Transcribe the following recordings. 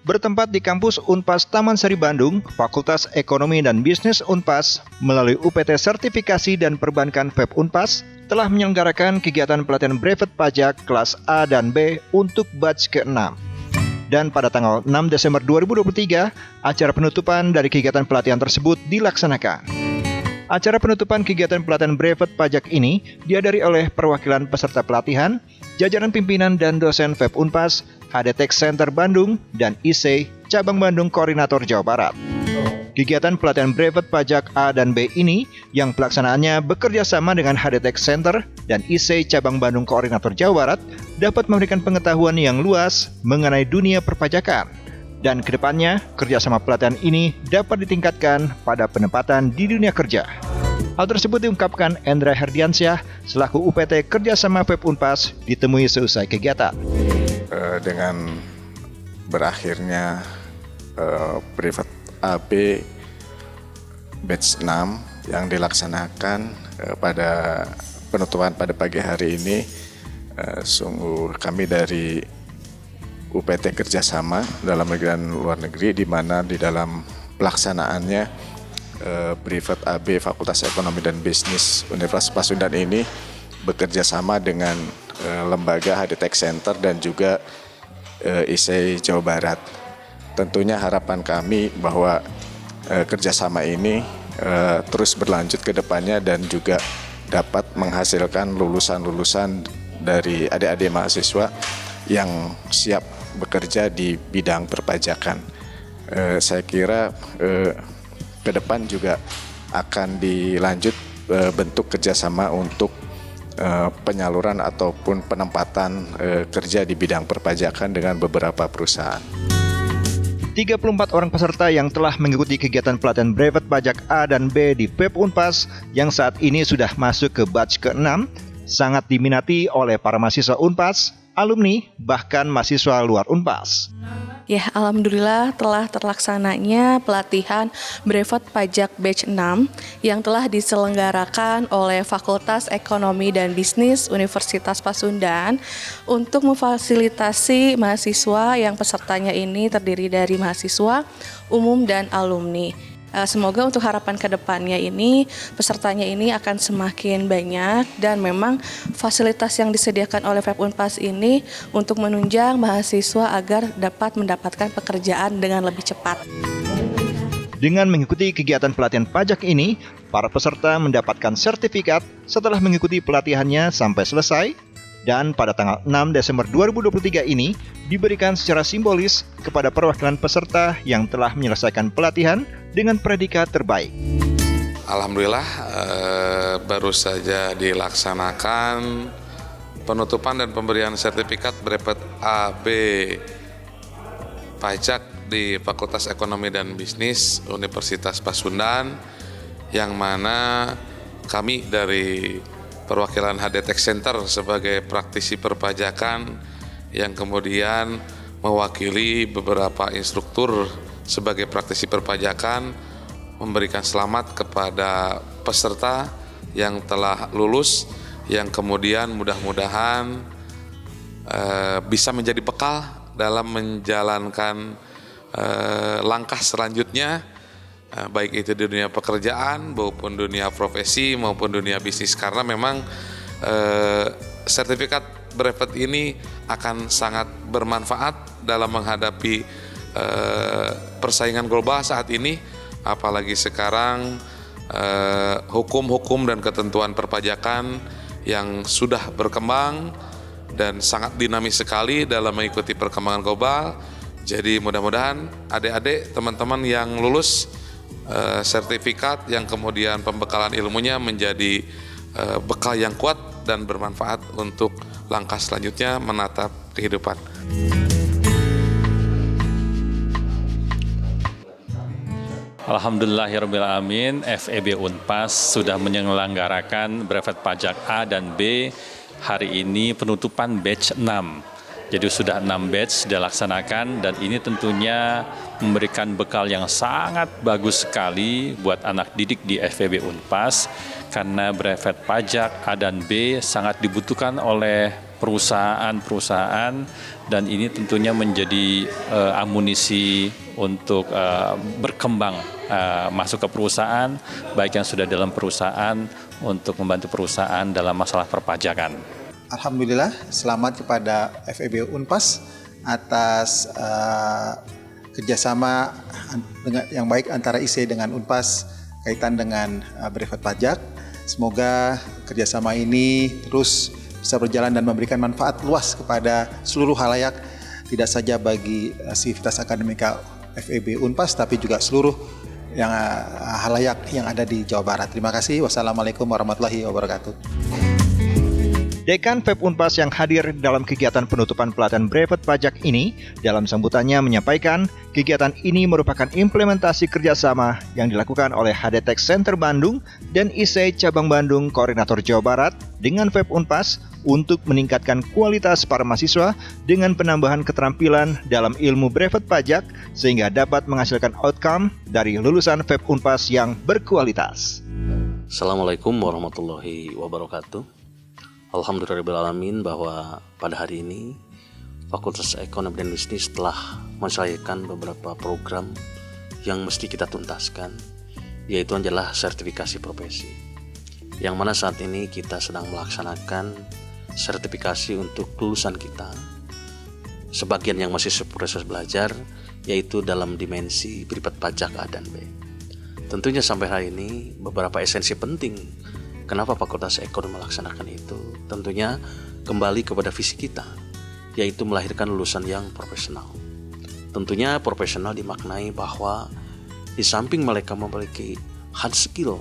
Bertempat di kampus Unpas Taman Sari Bandung, Fakultas Ekonomi dan Bisnis Unpas melalui UPT Sertifikasi dan Perbankan FEB Unpas telah menyelenggarakan kegiatan pelatihan brevet pajak kelas A dan B untuk batch ke-6. Dan pada tanggal 6 Desember 2023, acara penutupan dari kegiatan pelatihan tersebut dilaksanakan. Acara penutupan kegiatan pelatihan brevet pajak ini dihadiri oleh perwakilan peserta pelatihan, jajaran pimpinan dan dosen FEB Unpas, HDTech Center Bandung, dan IC Cabang Bandung Koordinator Jawa Barat. Kegiatan pelatihan brevet pajak A dan B ini yang pelaksanaannya bekerja sama dengan HDTech Center dan IC Cabang Bandung Koordinator Jawa Barat dapat memberikan pengetahuan yang luas mengenai dunia perpajakan. Dan kedepannya, kerjasama pelatihan ini dapat ditingkatkan pada penempatan di dunia kerja. Hal tersebut diungkapkan Endra Herdiansyah selaku UPT Kerjasama FEB Unpas ditemui seusai kegiatan. Dengan berakhirnya brevet AB batch 6 yang dilaksanakan pada penutupan pada pagi hari ini, sungguh kami dari UPT Kerjasama dalam negeri dan luar negeri, di mana di dalam pelaksanaannya brevet AB Fakultas Ekonomi dan Bisnis Universitas Pasundan ini bekerja sama dengan lembaga HDTech Center dan juga IC Jawa Barat. Tentunya harapan kami bahwa kerjasama ini terus berlanjut ke depannya dan juga dapat menghasilkan lulusan-lulusan dari adik-adik mahasiswa yang siap bekerja di bidang perpajakan. Saya kira ke depan juga akan dilanjut bentuk kerjasama untuk penyaluran ataupun penempatan kerja di bidang perpajakan dengan beberapa perusahaan. 34 orang peserta yang telah mengikuti kegiatan pelatihan brevet pajak A dan B di FEB Unpas yang saat ini sudah masuk ke batch ke-6 sangat diminati oleh para mahasiswa Unpas, alumni, bahkan mahasiswa luar Unpas. Ya, alhamdulillah telah terlaksananya pelatihan brevet pajak batch 6 yang telah diselenggarakan oleh Fakultas Ekonomi dan Bisnis Universitas Pasundan untuk memfasilitasi mahasiswa yang pesertanya ini terdiri dari mahasiswa, umum, dan alumni. Semoga untuk harapan ke depannya ini, pesertanya ini akan semakin banyak dan memang fasilitas yang disediakan oleh FEB Unpas ini untuk menunjang mahasiswa agar dapat mendapatkan pekerjaan dengan lebih cepat. Dengan mengikuti kegiatan pelatihan pajak ini, para peserta mendapatkan sertifikat setelah mengikuti pelatihannya sampai selesai. Dan pada tanggal 6 Desember 2023 ini diberikan secara simbolis kepada perwakilan peserta yang telah menyelesaikan pelatihan dengan predikat terbaik. Alhamdulillah baru saja dilaksanakan penutupan dan pemberian sertifikat brevet AB pajak di Fakultas Ekonomi dan Bisnis Universitas Pasundan, yang mana kami dari perwakilan HDTech Center sebagai praktisi perpajakan yang kemudian mewakili beberapa instruktur sebagai praktisi perpajakan memberikan selamat kepada peserta yang telah lulus, yang kemudian mudah-mudahan bisa menjadi bekal dalam menjalankan langkah selanjutnya, baik itu di dunia pekerjaan maupun dunia profesi maupun dunia bisnis, karena memang sertifikat brevet ini akan sangat bermanfaat dalam menghadapi persaingan global saat ini, apalagi sekarang hukum-hukum dan ketentuan perpajakan yang sudah berkembang dan sangat dinamis sekali dalam mengikuti perkembangan global. Jadi mudah-mudahan adik-adik, teman-teman yang lulus sertifikat yang kemudian pembekalan ilmunya menjadi bekal yang kuat dan bermanfaat untuk langkah selanjutnya menatap kehidupan. Alhamdulillahirrabbilalamin, FEB Unpas sudah menyelenggarakan brevet pajak A dan B hari ini penutupan batch 6. Jadi sudah 6 batch dilaksanakan dan ini tentunya memberikan bekal yang sangat bagus sekali buat anak didik di FEB Unpas, karena brevet pajak A dan B sangat dibutuhkan oleh perusahaan-perusahaan, dan ini tentunya menjadi amunisi untuk berkembang masuk ke perusahaan, baik yang sudah dalam perusahaan untuk membantu perusahaan dalam masalah perpajakan. Alhamdulillah, selamat kepada FEB Unpas atas kerjasama yang baik antara IC dengan Unpas kaitan dengan brevet pajak. Semoga kerjasama ini terus bisa berjalan dan memberikan manfaat luas kepada seluruh halayak, tidak saja bagi sivitas akademika FEB Unpas, tapi juga seluruh yang halayak yang ada di Jawa Barat. Terima kasih. Wassalamualaikum warahmatullahi wabarakatuh. Dekan FEB Unpas yang hadir dalam kegiatan penutupan pelatihan brevet pajak ini dalam sambutannya menyampaikan kegiatan ini merupakan implementasi kerjasama yang dilakukan oleh HDTech Center Bandung dan IC Cabang Bandung Koordinator Jawa Barat dengan FEB Unpas untuk meningkatkan kualitas para mahasiswa dengan penambahan keterampilan dalam ilmu brevet pajak sehingga dapat menghasilkan outcome dari lulusan FEB Unpas yang berkualitas. Assalamualaikum warahmatullahi wabarakatuh. Alhamdulillahirrahmanirrahim bahwa pada hari ini Fakultas Ekonomi dan Bisnis telah menselesaikan beberapa program yang mesti kita tuntaskan, yaitu adalah sertifikasi profesi. Yang mana saat ini kita sedang melaksanakan sertifikasi untuk lulusan kita. Sebagian yang masih proses belajar, yaitu dalam dimensi brevet pajak A dan B. Tentunya sampai hari ini beberapa esensi penting kenapa Fakultas Ekonomi melaksanakan itu? Tentunya kembali kepada visi kita, yaitu melahirkan lulusan yang profesional. Tentunya profesional dimaknai bahwa di samping mereka memiliki hard skill,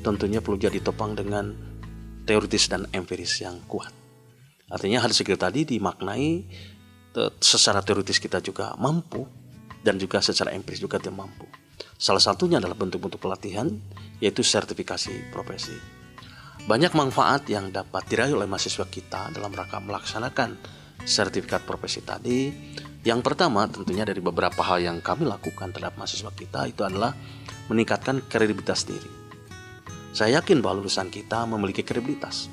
tentunya perlu jadi topang dengan teoritis dan empiris yang kuat. Artinya hard skill tadi dimaknai secara teoritis kita juga mampu, dan juga secara empiris juga kita mampu. Salah satunya adalah bentuk-bentuk pelatihan, yaitu sertifikasi profesi. Banyak manfaat yang dapat diraih oleh mahasiswa kita dalam rangka melaksanakan sertifikat profesi tadi. Yang pertama tentunya dari beberapa hal yang kami lakukan terhadap mahasiswa kita itu adalah meningkatkan kredibilitas diri. Saya yakin bahwa lulusan kita memiliki kredibilitas,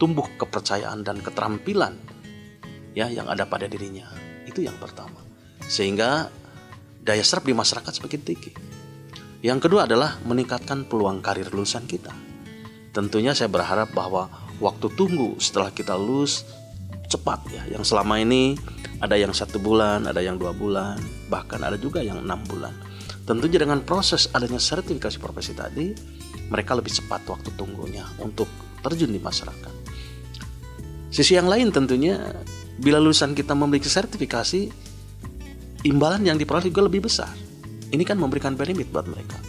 tumbuh kepercayaan dan keterampilan yang ada pada dirinya. Itu yang pertama. Sehingga daya serap di masyarakat semakin tinggi. Yang kedua adalah meningkatkan peluang karir lulusan kita. Tentunya saya berharap bahwa waktu tunggu setelah kita lulus cepat Yang selama ini ada yang 1 bulan, ada yang 2 bulan, bahkan ada juga yang 6 bulan. Tentunya dengan proses adanya sertifikasi profesi tadi, mereka lebih cepat waktu tunggunya untuk terjun di masyarakat. Sisi yang lain tentunya bila lulusan kita memiliki sertifikasi, imbalan yang diperoleh juga lebih besar. Ini kan memberikan benefit buat mereka.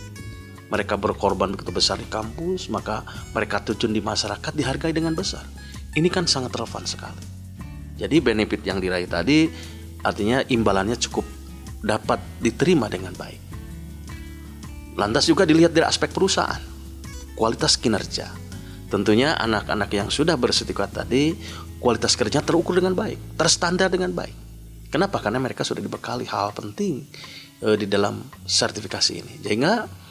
Mereka berkorban begitu besar di kampus, maka mereka terjun di masyarakat dihargai dengan besar. Ini kan sangat relevan sekali. Jadi benefit yang diraih tadi artinya imbalannya cukup dapat diterima dengan baik. Lantas juga dilihat dari aspek perusahaan, kualitas kinerja. Tentunya anak-anak yang sudah bersertifikat tadi kualitas kerja terukur dengan baik, terstandar dengan baik. Kenapa? Karena mereka sudah dibekali hal penting di dalam sertifikasi ini. Sehingga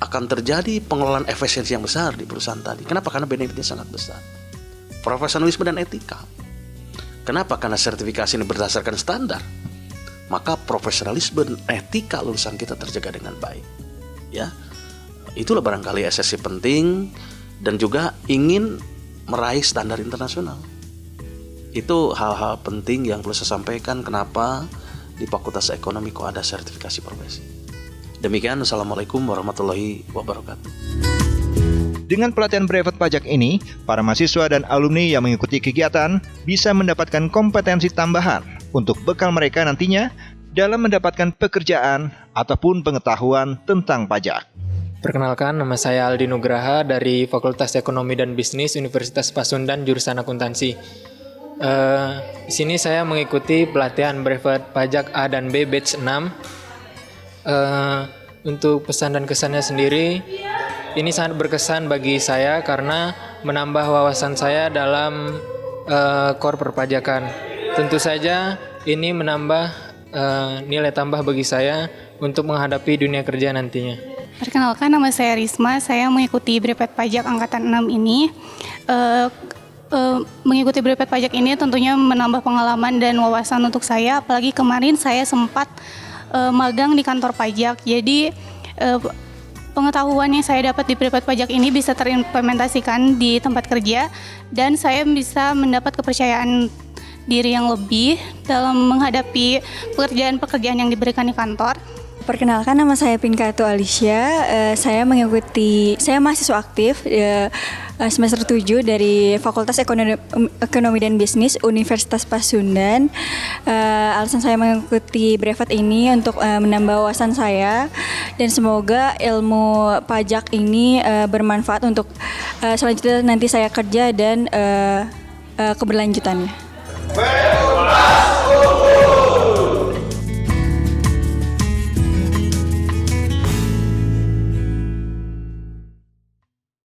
akan terjadi pengelolaan efisiensi yang besar di perusahaan tadi. Kenapa? Karena benefitnya sangat besar. Profesionalisme dan etika. Kenapa? Karena sertifikasi ini berdasarkan standar. Maka profesionalisme dan etika lulusan kita terjaga dengan baik. Itulah barangkali esensi penting dan juga ingin meraih standar internasional. Itu hal-hal penting yang perlu saya sampaikan kenapa di Fakultas Ekonomi kok ada sertifikasi profesi. Demikian, Assalamualaikum warahmatullahi wabarakatuh. Dengan pelatihan brevet pajak ini, para mahasiswa dan alumni yang mengikuti kegiatan bisa mendapatkan kompetensi tambahan untuk bekal mereka nantinya dalam mendapatkan pekerjaan ataupun pengetahuan tentang pajak. Perkenalkan, nama saya Aldi Nugraha dari Fakultas Ekonomi dan Bisnis Universitas Pasundan jurusan akuntansi. Di sini saya mengikuti pelatihan brevet pajak A dan B batch 6. Untuk pesan dan kesannya sendiri, ini sangat berkesan bagi saya karena menambah wawasan saya dalam core perpajakan. Tentu saja ini menambah nilai tambah bagi saya untuk menghadapi dunia kerja nantinya. Perkenalkan, nama saya Risma, saya mengikuti brevet pajak angkatan 6 ini. Mengikuti brevet pajak ini tentunya menambah pengalaman dan wawasan untuk saya, apalagi kemarin saya sempat magang di kantor pajak. Jadi pengetahuan yang saya dapat di brevet pajak ini bisa terimplementasikan di tempat kerja dan saya bisa mendapat kepercayaan diri yang lebih dalam menghadapi pekerjaan-pekerjaan yang diberikan di kantor. Perkenalkan, nama saya Pinkato Alicia. Saya mahasiswa aktif semester 7 dari Fakultas Ekonomi dan Bisnis Universitas Pasundan. Alasan saya mengikuti brevet ini untuk menambah wawasan saya dan semoga ilmu pajak ini bermanfaat untuk selanjutnya nanti saya kerja dan keberlanjutannya.